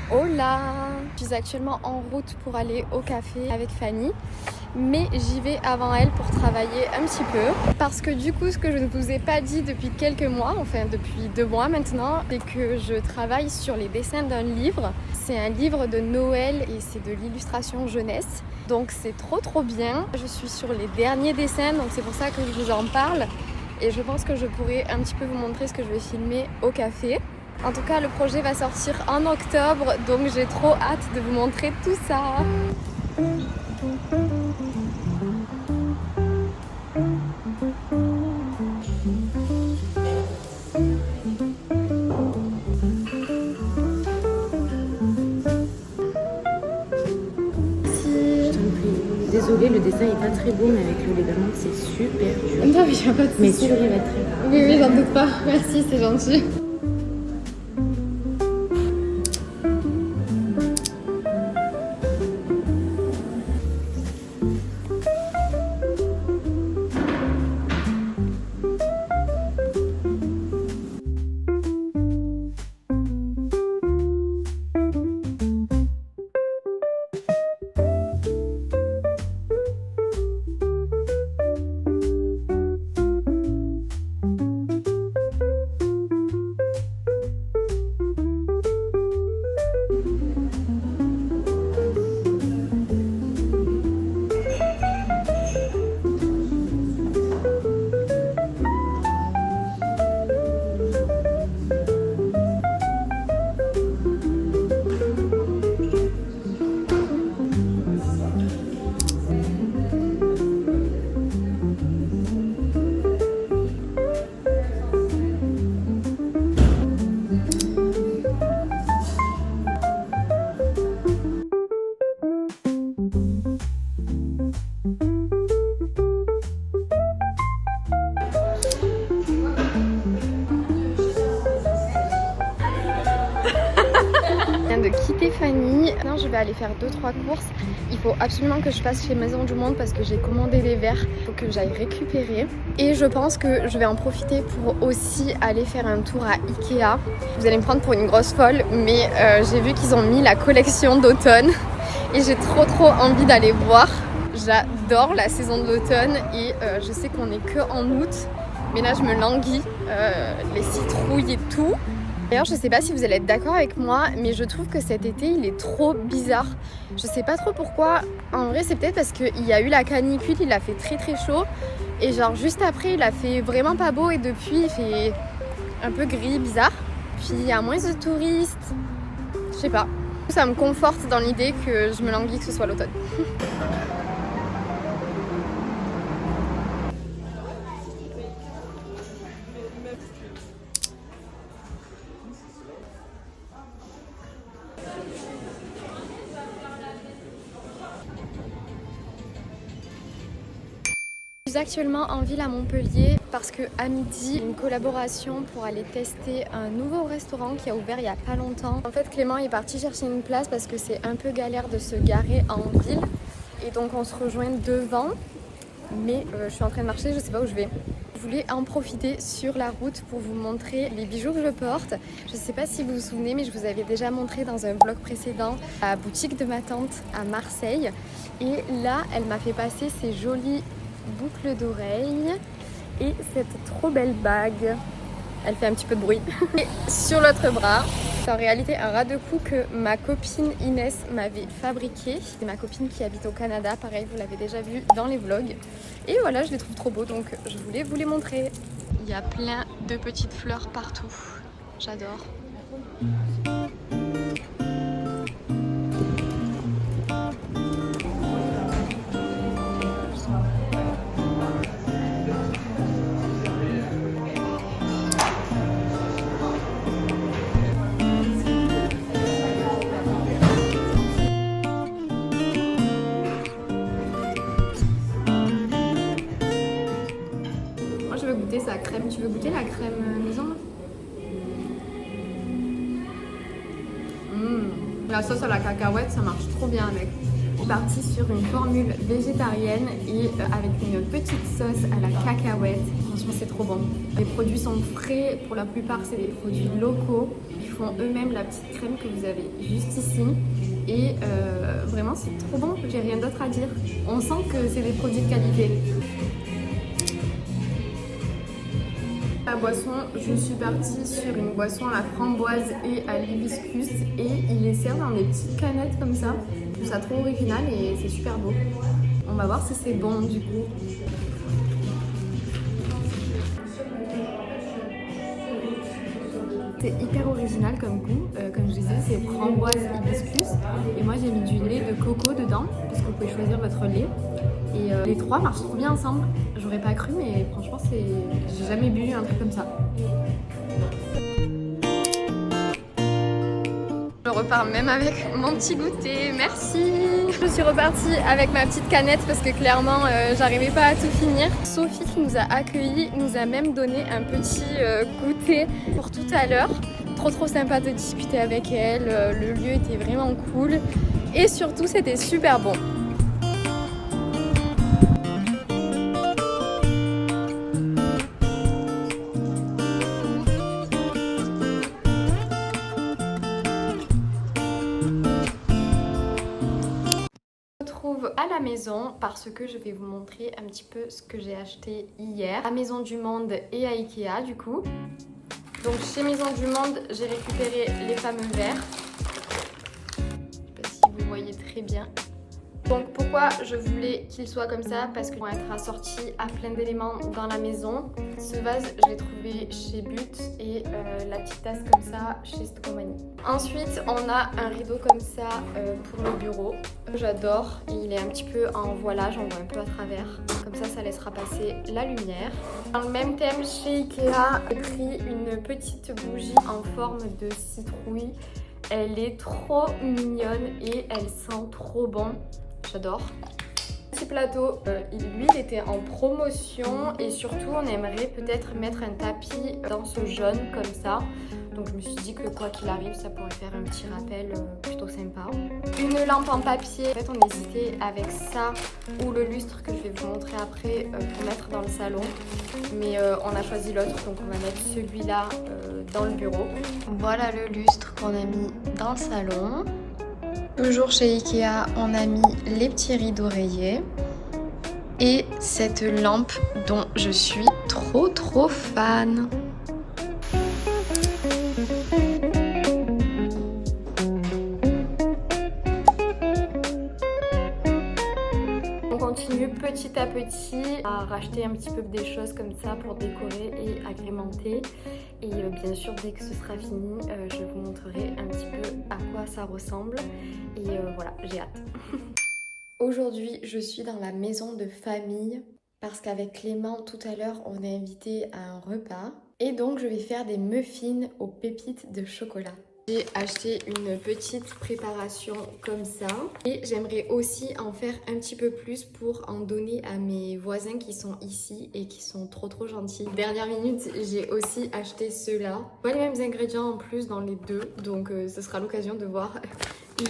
Hola! Je suis actuellement en route pour aller au café avec Fanny, mais j'y vais avant elle pour travailler un petit peu. Parce que du coup, ce que je ne vous ai pas dit depuis quelques mois, enfin depuis 2 mois maintenant, c'est que je travaille sur les dessins d'un livre. C'est un livre de Noël et c'est de l'illustration jeunesse. Donc c'est trop bien. Je suis sur les derniers dessins, donc c'est pour ça que je vous en parle. Et je pense que je pourrais un petit peu vous montrer ce que je vais filmer au café. En tout cas, le projet va sortir en octobre, donc j'ai trop hâte de vous montrer tout ça. Je t'en prie. Désolée, le dessin est pas très beau, mais avec le lait d'amande, c'est super dur. Non, mais il n'y a pas de souci. Mais tu y vas très bien. Oui, j'en doute pas. Merci, c'est gentil. Je viens de quitter Fanny. Maintenant, je vais aller faire 2-3 courses. Il faut absolument que je passe chez Maison du Monde parce que j'ai commandé des verres. Il faut que j'aille récupérer. Et je pense que je vais en profiter pour aussi aller faire un tour à Ikea. Vous allez me prendre pour une grosse folle, mais j'ai vu qu'ils ont mis la collection d'automne. Et j'ai trop envie d'aller voir. J'adore la saison de l'automne et je sais qu'on est que en août. Mais là, je me languis. Les citrouilles et tout. D'ailleurs, je sais pas si vous allez être d'accord avec moi, mais je trouve que cet été, il est trop bizarre. Je sais pas trop pourquoi. En vrai, c'est peut-être parce qu'il y a eu la canicule, il a fait très chaud. Et genre, juste après, il a fait vraiment pas beau et depuis, il fait un peu gris, bizarre. Puis, il y a moins de touristes. Je sais pas. Ça me conforte dans l'idée que je me languis que ce soit l'automne. Je suis actuellement en ville à Montpellier parce qu'à midi, une collaboration pour aller tester un nouveau restaurant qui a ouvert il n'y a pas longtemps. En fait, Clément est parti chercher une place parce que c'est un peu galère de se garer en ville. Et donc on se rejoint devant, mais je suis en train de marcher, je sais pas où je vais. Je voulais en profiter sur la route pour vous montrer les bijoux que je porte. Je ne sais pas si vous vous souvenez, mais je vous avais déjà montré dans un vlog précédent la boutique de ma tante à Marseille. Et là, elle m'a fait passer ces jolies boucles d'oreilles et cette trop belle bague. Elle fait un petit peu de bruit. Et sur l'autre bras, c'est en réalité un ras de cou que ma copine Inès m'avait fabriqué. C'est ma copine qui habite au Canada, pareil, vous l'avez déjà vu dans les vlogs. Et voilà, je les trouve trop beaux, donc je voulais vous les montrer. Il y a plein de petites fleurs partout. J'adore. Moi je veux goûter sa crème. Tu veux goûter la crème maison? La sauce à la cacahuète, ça marche trop bien avec. Je suis partie sur une formule végétarienne et avec une petite sauce à la cacahuète. Franchement, c'est trop bon. Les produits sont frais, pour la plupart, c'est des produits locaux. Ils font eux-mêmes la petite crème que vous avez juste ici. Et vraiment, c'est trop bon. J'ai rien d'autre à dire. On sent que c'est des produits de qualité. La boisson, je suis partie sur une boisson à la framboise et à l'hibiscus et ils les servent dans des petites canettes comme ça. Je trouve ça trop original et c'est super beau. On va voir si c'est bon du coup. C'est hyper original comme goût, comme je disais c'est framboise hibiscus et moi j'ai mis du lait de coco dedans parce que vous pouvez choisir votre lait et les trois marchent trop bien ensemble. J'aurais pas cru mais franchement j'ai jamais bu un truc comme ça. Je repars même avec mon petit goûter, merci. Je suis repartie avec ma petite canette parce que clairement j'arrivais pas à tout finir. Sophie qui nous a accueillis nous a même donné un petit goûter pour tout à l'heure. Trop sympa de discuter avec elle, le lieu était vraiment cool et surtout c'était super bon. À la maison parce que je vais vous montrer un petit peu ce que j'ai acheté hier à Maison du Monde et à Ikea du coup. Donc chez Maison du Monde j'ai récupéré les fameux verres. Je sais pas si vous voyez très bien. Donc pourquoi je voulais qu'ils soient comme ça? Parce qu'ils vont être assortis à plein d'éléments dans la maison. Ce vase je l'ai trouvé chez But et la petite tasse comme ça chez Stroomanie. Ensuite on a un rideau comme ça pour le bureau. J'adore, il est un petit peu en voilage, on voit un peu à travers. Comme ça laissera passer la lumière. Dans le même thème chez Ikea, j'ai pris une petite bougie en forme de citrouille. Elle est trop mignonne et elle sent trop bon. J'adore. Petit plateau, lui il était en promotion et surtout on aimerait peut-être mettre un tapis dans ce jaune comme ça. Donc je me suis dit que quoi qu'il arrive ça pourrait faire un petit rappel plutôt sympa. Une lampe en papier, en fait on hésitait avec ça ou le lustre que je vais vous montrer après pour mettre dans le salon. Mais on a choisi l'autre donc on va mettre celui-là dans le bureau. Voilà le lustre qu'on a mis dans le salon. Toujours chez Ikea, on a mis les petits rideaux d'oreiller et cette lampe dont je suis trop fan. On continue petit à petit à racheter un petit peu des choses comme ça pour décorer et agrémenter. Et bien sûr, dès que ce sera fini, je vous montrerai un petit peu à quoi ça ressemble. Et voilà, j'ai hâte. Aujourd'hui, je suis dans la maison de famille parce qu'avec Clément, tout à l'heure, on est invité à un repas. Et donc, je vais faire des muffins aux pépites de chocolat. J'ai acheté une petite préparation comme ça et j'aimerais aussi en faire un petit peu plus pour en donner à mes voisins qui sont ici et qui sont trop gentils. Dernière minute, j'ai aussi acheté ceux-là. Pas les mêmes ingrédients en plus dans les deux, donc ce sera l'occasion de voir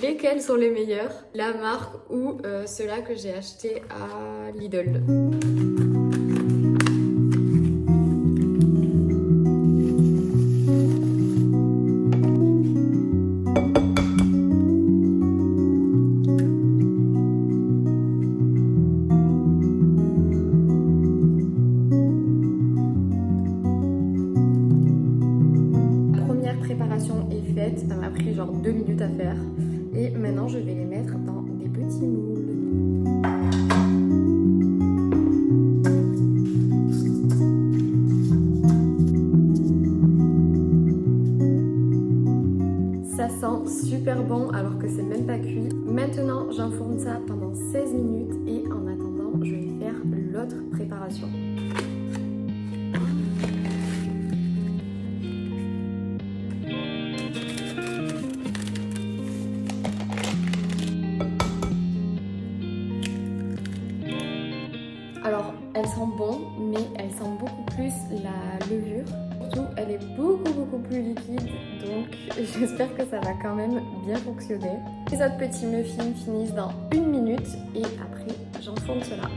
lesquels sont les meilleurs, la marque ou ceux-là que j'ai acheté à Lidl. Ça m'a pris genre 2 minutes à faire et maintenant je vais les mettre dans des petits moules. Ça sent super bon alors que c'est même pas cuit. Maintenant j'enfourne ça pendant 16 minutes et en attendant je vais faire l'autre préparation. Alors, elle sent bon, mais elle sent beaucoup plus la levure. Surtout, elle est beaucoup plus liquide, donc j'espère que ça va quand même bien fonctionner. Les autres petits muffins finissent dans 1 minute et après j'enfourne cela.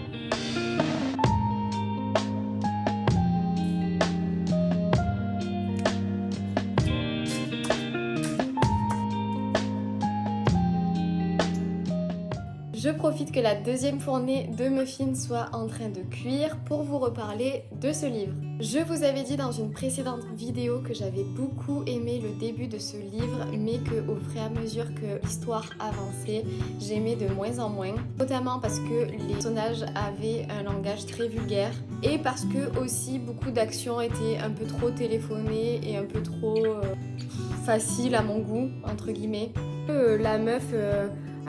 Je profite que la deuxième fournée de muffins soit en train de cuire pour vous reparler de ce livre. Je vous avais dit dans une précédente vidéo que j'avais beaucoup aimé le début de ce livre, mais qu'au fur et à mesure que l'histoire avançait, j'aimais de moins en moins. Notamment parce que les personnages avaient un langage très vulgaire et parce que aussi beaucoup d'actions étaient un peu trop téléphonées et un peu trop faciles à mon goût, entre guillemets. La meuf...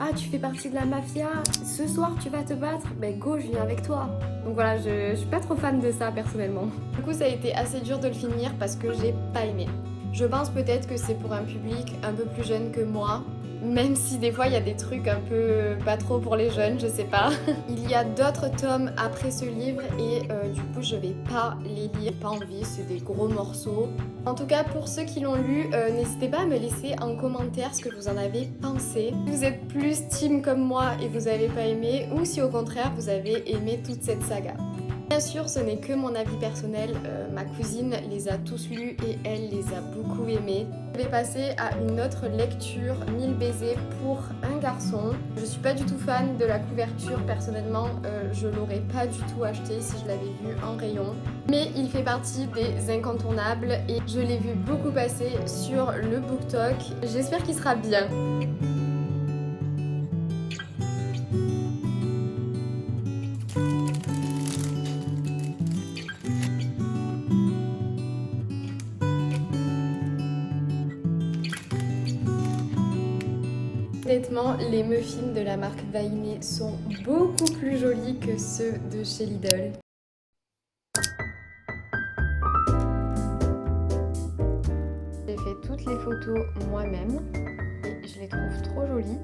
Ah, tu fais partie de la mafia, ce soir tu vas te battre, ben go, je viens avec toi. Donc voilà, je suis pas trop fan de ça personnellement. Du coup, ça a été assez dur de le finir parce que j'ai pas aimé. Je pense peut-être que c'est pour un public un peu plus jeune que moi, même si des fois il y a des trucs un peu pas trop pour les jeunes, je sais pas. Il y a d'autres tomes après ce livre et du coup je vais pas les lire, pas envie, c'est des gros morceaux. En tout cas pour ceux qui l'ont lu, n'hésitez pas à me laisser en commentaire ce que vous en avez pensé. Si vous êtes plus team comme moi et vous avez pas aimé, ou si au contraire vous avez aimé toute cette saga. Bien sûr, ce n'est que mon avis personnel, ma cousine les a tous lus et elle les a beaucoup aimés. Je vais passer à une autre lecture, 1000 baisers pour un garçon. Je suis pas du tout fan de la couverture, personnellement, je l'aurais pas du tout acheté si je l'avais vu en rayon. Mais il fait partie des incontournables et je l'ai vu beaucoup passer sur le BookTok. J'espère qu'il sera bien. Honnêtement, les muffins de la marque Vainé sont beaucoup plus jolis que ceux de chez Lidl. J'ai fait toutes les photos moi-même et je les trouve trop jolies.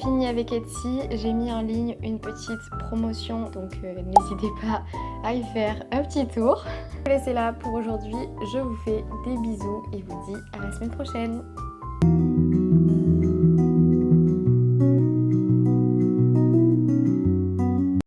Fini avec Etsy, j'ai mis en ligne une petite promotion, donc n'hésitez pas à y faire un petit tour. Je vous laisse là pour aujourd'hui, je vous fais des bisous et vous dis à la semaine prochaine.